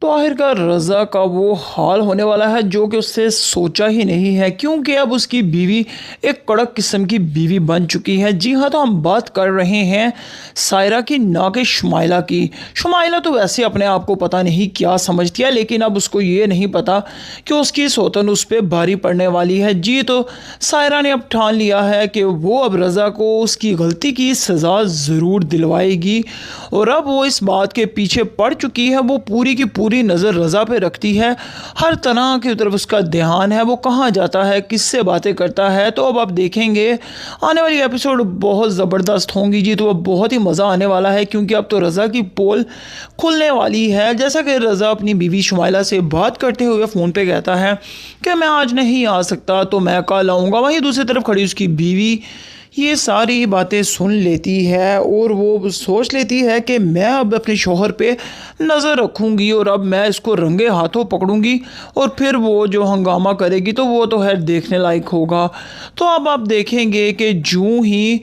तो आखिरकार रज़ा का वो हाल होने वाला है जो कि उससे सोचा ही नहीं है, क्योंकि अब उसकी बीवी एक कड़क किस्म की बीवी बन चुकी है। जी हाँ, तो हम बात कर रहे हैं सायरा की, ना कि शुमाइला की। शुमाइला तो वैसे अपने आप को पता नहीं क्या समझती है, लेकिन अब उसको ये नहीं पता कि उसकी सौतन उस पर भारी पड़ने वाली है। जी, तो सायरा ने अब ठान लिया है कि वो अब रज़ा को उसकी गलती की सज़ा ज़रूर दिलवाएगी, और अब वो इस बात के पीछे पड़ चुकी है। वो पूरी की पूरी नज़र रज़ा पे रखती है, हर तरह की तरफ उसका ध्यान है, वो कहाँ जाता है, किससे बातें करता है। तो अब आप देखेंगे आने वाली एपिसोड बहुत ज़बरदस्त होंगी जी, तो अब बहुत ही मज़ा आने वाला है, क्योंकि अब तो रज़ा की पोल खुलने वाली है। जैसा कि रज़ा अपनी बीवी शुमाइला से बात करते हुए फ़ोन पे कहता है कि मैं आज नहीं आ सकता, तो मैं कल आऊँगा। वहीं दूसरी तरफ खड़ी उसकी बीवी ये सारी बातें सुन लेती है और वो सोच लेती है कि मैं अब अपने शौहर पे नज़र रखूँगी और अब मैं इसको रंगे हाथों पकड़ूँगी, और फिर वो जो हंगामा करेगी तो वो तो है देखने लायक होगा। तो अब आप देखेंगे कि जूँ ही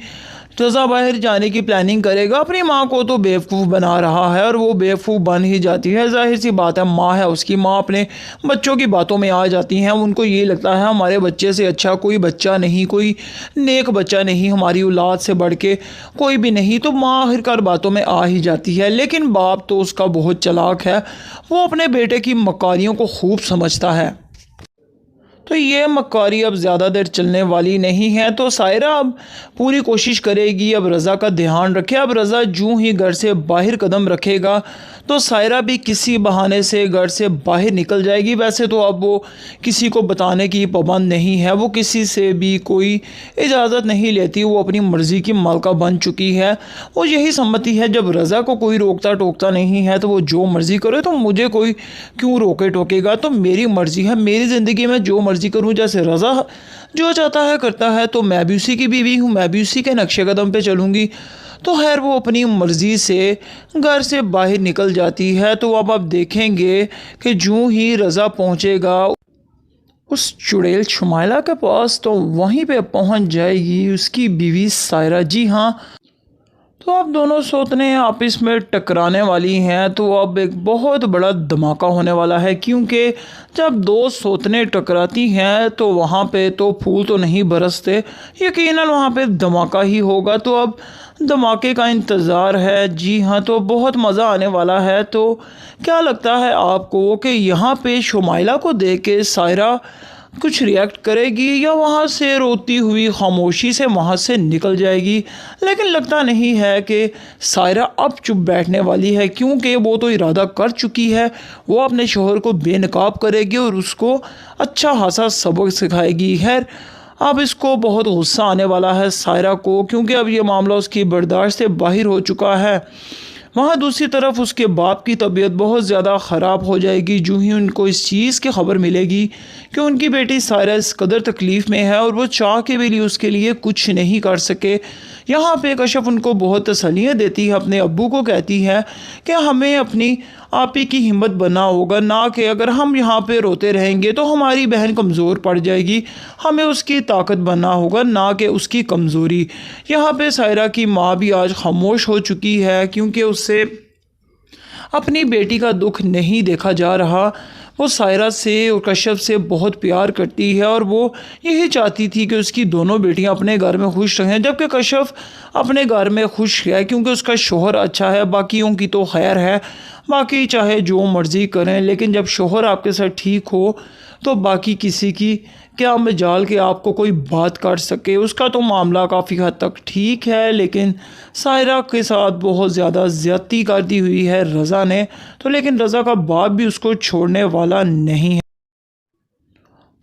रज़ा बाहर जाने की प्लानिंग करेगा, अपनी माँ को तो बेवकूफ़ बना रहा है और वो बेवकूफ़ बन ही जाती है। ज़ाहिर सी बात है, माँ है उसकी, माँ अपने बच्चों की बातों में आ जाती हैं। उनको ये लगता है हमारे बच्चे से अच्छा कोई बच्चा नहीं, कोई नेक बच्चा नहीं, हमारी औलाद से बढ़ के कोई भी नहीं। तो माँ आखिरकार बातों में आ ही जाती है, लेकिन बाप तो उसका बहुत चालाक है, वो अपने बेटे की मकारियों को खूब समझता है। तो ये मक्कारी अब ज़्यादा देर चलने वाली नहीं है। तो सायरा अब पूरी कोशिश करेगी अब रज़ा का ध्यान रखे। अब रज़ा जूँ ही घर से बाहर कदम रखेगा तो सायरा भी किसी बहाने से घर से बाहर निकल जाएगी। वैसे तो अब वो किसी को बताने की पाबंद नहीं है, वो किसी से भी कोई इजाज़त नहीं लेती, वो अपनी मर्ज़ी की मालिका बन चुकी है। वो यही समझती है जब रज़ा को कोई रोकता टोकता नहीं है तो वो जो मर्ज़ी करे, तो मुझे कोई क्यों रोके टोकेगा। तो मेरी मर्ज़ी है, मेरी ज़िंदगी में जो मर्ज़ी करूँ, जैसे रज़ा जो चाहता है करता है, तो मैं भी उसी की बीवी हूँ, मैं भी उसी के नक्शे कदम पे चलूँगी। तो खैर वो अपनी मर्ज़ी से घर से बाहर निकल जाती है। तो अब आप देखेंगे कि जूँ ही रज़ा पहुँचेगा उस चुड़ैल शुमाइला के पास, तो वहीं पे पहुँच जाएगी उसकी बीवी सायरा। जी हाँ, तो अब दोनों सौतने आपस में टकराने वाली हैं। तो अब एक बहुत बड़ा धमाका होने वाला है, क्योंकि जब दो सौतने टकराती हैं तो वहाँ पे तो फूल तो नहीं बरसते, यकीनन वहाँ पे धमाका ही होगा। तो अब धमाके का इंतज़ार है। जी हाँ, तो बहुत मज़ा आने वाला है। तो क्या लगता है आपको कि यहाँ पे शुमाइला को देख के सायरा कुछ रिएक्ट करेगी, या वहाँ से रोती हुई खामोशी से वहाँ से निकल जाएगी। लेकिन लगता नहीं है कि सायरा अब चुप बैठने वाली है, क्योंकि वो तो इरादा कर चुकी है, वो अपने शौहर को बेनकाब करेगी और उसको अच्छा खासा सबक सिखाएगी। खैर अब इसको बहुत गुस्सा आने वाला है सायरा को, क्योंकि अब ये मामला उसकी बर्दाश्त से बाहर हो चुका है। वहाँ दूसरी तरफ उसके बाप की तबीयत बहुत ज़्यादा ख़राब हो जाएगी जूँ ही उनको इस चीज़ की खबर मिलेगी कि उनकी बेटी सायरा इस कदर तकलीफ़ में है और वो चाह के भी लिए उसके लिए कुछ नहीं कर सके। यहाँ पे कशफ उनको बहुत तसल्लियाँ देती है, अपने अब्बू को कहती है कि हमें अपनी आप ही की हिम्मत बनना होगा, ना कि अगर हम यहाँ पे रोते रहेंगे तो हमारी बहन कमज़ोर पड़ जाएगी, हमें उसकी ताकत बनना होगा, ना कि उसकी कमज़ोरी। यहाँ पे सायरा की माँ भी आज खामोश हो चुकी है, क्योंकि उससे अपनी बेटी का दुख नहीं देखा जा रहा। वो सायरा से और कश्यप से बहुत प्यार करती है और वो यही चाहती थी कि उसकी दोनों बेटियां अपने घर में खुश रहें, जबकि कश्यप अपने घर में खुश है क्योंकि उसका शौहर अच्छा है। बाकियों की तो खैर है, बाकी चाहे जो मर्ज़ी करें, लेकिन जब शौहर आपके साथ ठीक हो तो बाकी किसी की क्या मजाल कि आपको कोई बात कर सके। उसका तो मामला काफ़ी हद तक ठीक है, लेकिन सायरा के साथ बहुत ज़्यादा ज़्यादती कर दी हुई है रज़ा ने। तो लेकिन रज़ा का बाप भी उसको छोड़ने वाला नहीं है।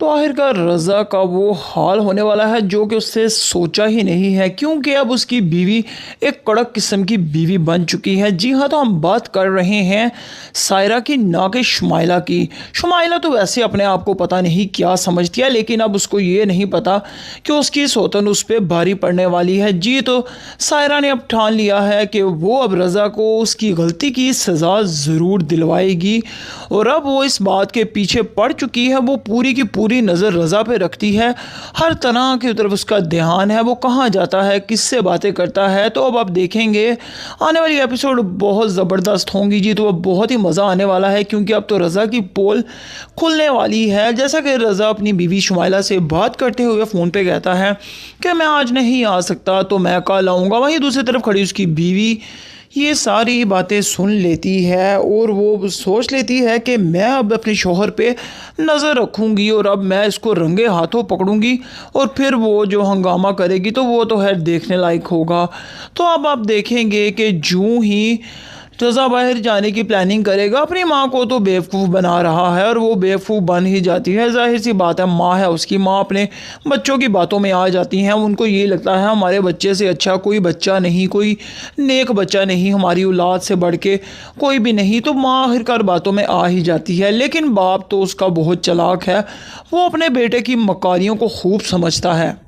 तो आखिरकार रज़ा का वो हाल होने वाला है जो कि उससे सोचा ही नहीं है, क्योंकि अब उसकी बीवी एक कड़क किस्म की बीवी बन चुकी है। जी हाँ, तो हम बात कर रहे हैं सायरा की, ना कि शुमाइला की। शुमाइला तो वैसे अपने आप को पता नहीं क्या समझती है, लेकिन अब उसको ये नहीं पता कि उसकी सौतन उस पर भारी पड़ने वाली है। जी, तो सायरा ने अब ठान लिया है कि वो अब रज़ा को उसकी गलती की सज़ा ज़रूर दिलवाएगी, और अब वो इस बात के पीछे पड़ चुकी है। वो पूरी की पूरी पूरी नज़र रज़ा पे रखती है, हर तरह की तरफ उसका ध्यान है, वो कहाँ जाता है, किससे बातें करता है। तो अब आप देखेंगे आने वाली एपिसोड बहुत ज़बरदस्त होंगी जी, तो अब बहुत ही मज़ा आने वाला है, क्योंकि अब तो रज़ा की पोल खुलने वाली है। जैसा कि रज़ा अपनी बीवी शुमाइला से बात करते हुए फ़ोन पे कहता है कि मैं आज नहीं आ सकता, तो मैं कल आऊँगा। वहीं दूसरी तरफ खड़ी उसकी बीवी ये सारी बातें सुन लेती है और वो सोच लेती है कि मैं अब अपने शौहर पे नज़र रखूँगी और अब मैं इसको रंगे हाथों पकड़ूँगी, और फिर वो जो हंगामा करेगी तो वो तो है देखने लायक होगा। तो अब आप देखेंगे कि जूँ ही रज़ा बाहर जाने की प्लानिंग करेगा, अपनी माँ को तो बेवकूफ़ बना रहा है और वो बेवकूफ़ बन ही जाती है। जाहिर सी बात है, माँ है, उसकी माँ अपने बच्चों की बातों में आ जाती हैं। उनको ये लगता है हमारे बच्चे से अच्छा कोई बच्चा नहीं, कोई नेक बच्चा नहीं, हमारी औलाद से बढ़ के कोई भी नहीं। तो माँ आखिरकार बातों में आ ही जाती है। लेकिन बाप तो उसका बहुत चालाक है, वो अपने बेटे की मकारियों को खूब समझता है।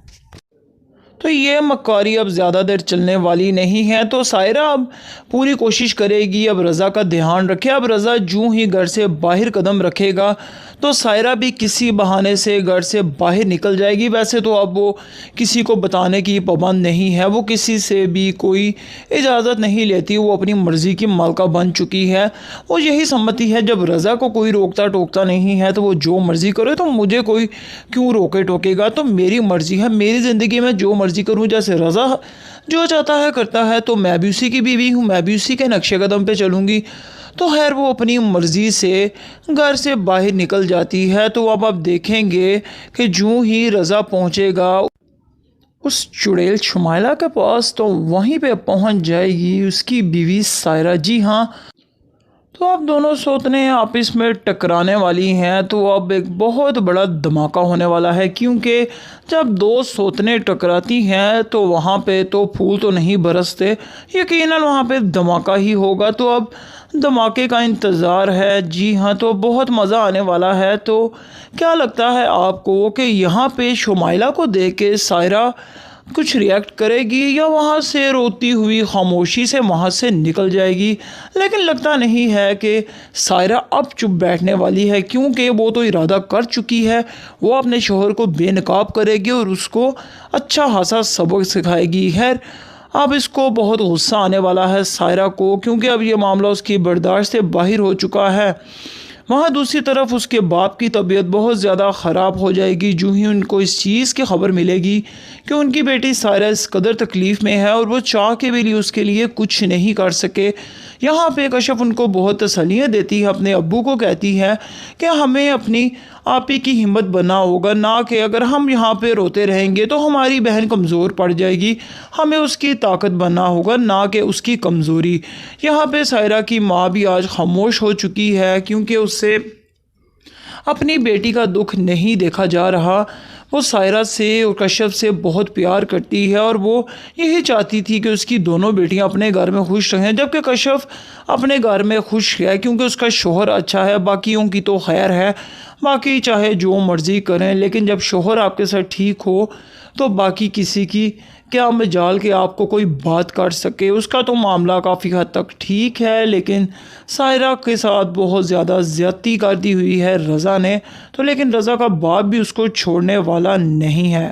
तो ये मक्कारी अब ज़्यादा देर चलने वाली नहीं है। तो सायरा अब पूरी कोशिश करेगी अब रज़ा का ध्यान रखे। अब रज़ा जूँ ही घर से बाहर कदम रखेगा तो सायरा भी किसी बहाने से घर से बाहर निकल जाएगी। वैसे तो अब वो किसी को बताने की पाबंद नहीं है, वो किसी से भी कोई इजाज़त नहीं लेती, वो अपनी मर्ज़ी की मालका बन चुकी है। वो यही समझती है जब रज़ा को कोई रोकता टोकता नहीं है तो वो जो मर्ज़ी करे, तो मुझे कोई क्यों रोके टोकेगा। तो मेरी मर्ज़ी है, मेरी ज़िंदगी में जो मर्ज़ी करूँ। जैसे रज़ा जो चाहता है करता है, तो मैं भी उसी की बीवी हूँ, मैं भी उसी के नक्शे कदम पे चलूँगी। तो खैर वो अपनी मर्ज़ी से घर से बाहर निकल जाती है। तो अब आप देखेंगे कि जूँ ही रज़ा पहुँचेगा उस चुड़ैल शुमाइला के पास, तो वहीं पे पहुँच जाएगी उसकी बीवी सायरा। जी हाँ, तो अब दोनों सौतने आपस में टकराने वाली हैं। तो अब एक बहुत बड़ा धमाका होने वाला है, क्योंकि जब दो सौतने टकराती हैं तो वहाँ पे तो फूल तो नहीं बरसते, यकीनन वहाँ पे धमाका ही होगा। तो अब धमाके का इंतज़ार है। जी हाँ, तो बहुत मज़ा आने वाला है। तो क्या लगता है आपको कि यहाँ पे शुमाइला को देख के सायरा कुछ रिएक्ट करेगी या वहाँ से रोती हुई खामोशी से वहाँ से निकल जाएगी? लेकिन लगता नहीं है कि सायरा अब चुप बैठने वाली है, क्योंकि वो तो इरादा कर चुकी है। वो अपने शौहर को बेनकाब करेगी और उसको अच्छा खासा सबक सिखाएगी। खैर अब इसको बहुत गुस्सा आने वाला है सायरा को, क्योंकि अब ये मामला उसकी बर्दाश्त से बाहर हो चुका है। वहाँ दूसरी तरफ उसके बाप की तबीयत बहुत ज़्यादा ख़राब हो जाएगी जूँ ही उनको इस चीज़ की खबर मिलेगी कि उनकी बेटी सायरा इस कदर तकलीफ़ में है और वो चाह के भी उसके लिए कुछ नहीं कर सके। यहाँ पे कशफ उनको बहुत तसल्लियाँ देती है, अपने अब्बू को कहती है कि हमें अपनी आप ही की हिम्मत बनना होगा, ना कि अगर हम यहाँ पे रोते रहेंगे तो हमारी बहन कमज़ोर पड़ जाएगी। हमें उसकी ताकत बनना होगा, ना कि उसकी कमज़ोरी। यहाँ पे सायरा की माँ भी आज खामोश हो चुकी है, क्योंकि उससे अपनी बेटी का दुख नहीं देखा जा रहा। वो सायरा से और कश्यप से बहुत प्यार करती है और वो यही चाहती थी कि उसकी दोनों बेटियां अपने घर में खुश रहें, जबकि कश्यप अपने घर में खुश है क्योंकि उसका शोहर अच्छा है। बाकियों की तो खैर है, बाकी चाहे जो मर्ज़ी करें, लेकिन जब शोहर आपके साथ ठीक हो तो बाकी किसी की क्या मजाल कि आपको कोई बात कर सके। उसका तो मामला काफ़ी हद तक ठीक है, लेकिन सायरा के साथ बहुत ज़्यादा ज़्यादती कर दी हुई है रज़ा ने। तो लेकिन रज़ा का बाप भी उसको छोड़ने वाला नहीं है।